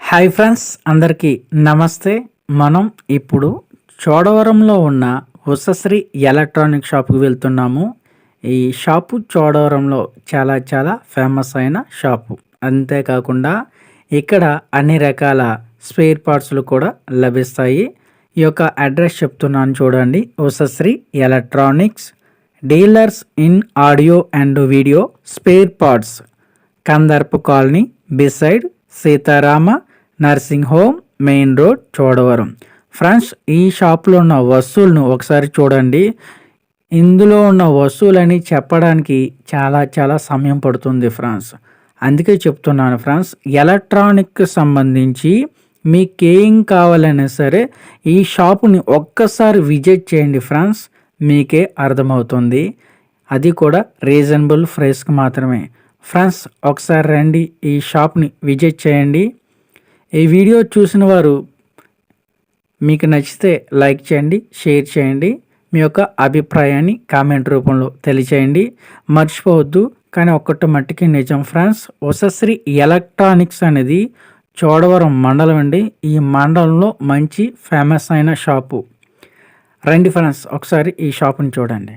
Hi friends, అందరికీ నమస్తే. మనం ఇప్పుడు చోడవరంలో ఉన్న ఉషశ్రీ ఎలక్ట్రానిక్ షాప్కి వెళ్తున్నాము. ఈ షాపు చోడవరంలో చాలా ఫేమస్ అయిన షాపు. అంతేకాకుండా ఇక్కడ అన్ని రకాల స్పేర్ పార్ట్స్లు కూడా లభిస్తాయి. ఈ యొక్క అడ్రస్ చెప్తున్నాను చూడండి. Ushasri electronics dealers in audio and video spare parts, Kandarpu colony beside Seetharama nursing home, main road, Chodavaram. Friends, ఈ షాప్లో ఉన్న వస్తువులను ఒకసారి చూడండి. ఇందులో ఉన్న వస్తువులని చెప్పడానికి చాలా సమయం పడుతుంది ఫ్రెండ్స్. అందుకే చెప్తున్నాను ఫ్రెండ్స్, ఎలక్ట్రానిక్ సంబంధించి మీకేం కావాలైనా సరే ఈ షాపుని ఒక్కసారి విజిట్ చేయండి ఫ్రెండ్స్, మీకే అర్థమవుతుంది. అది కూడా రీజనబుల్ ప్రైస్కి మాత్రమే. ఫ్రెండ్స్, ఒకసారి రండి, ఈ షాప్ని విజిట్ చేయండి. ఈ వీడియో చూసిన వారు మీకు నచ్చితే లైక్ చేయండి, షేర్ చేయండి, మీ యొక్క అభిప్రాయాన్ని కామెంట్ రూపంలో తెలియచేయండి. మర్చిపోవద్దు. కానీ ఒక్కటి మట్టికి నిజం ఫ్రెండ్స్, ఉషశ్రీ ఎలక్ట్రానిక్స్ అనేది చోడవరం మండలం అండి. ఈ మండలంలో మంచి ఫేమస్ అయిన షాపు. రండి ఫ్రెండ్స్, ఒకసారి ఈ షాపుని చూడండి.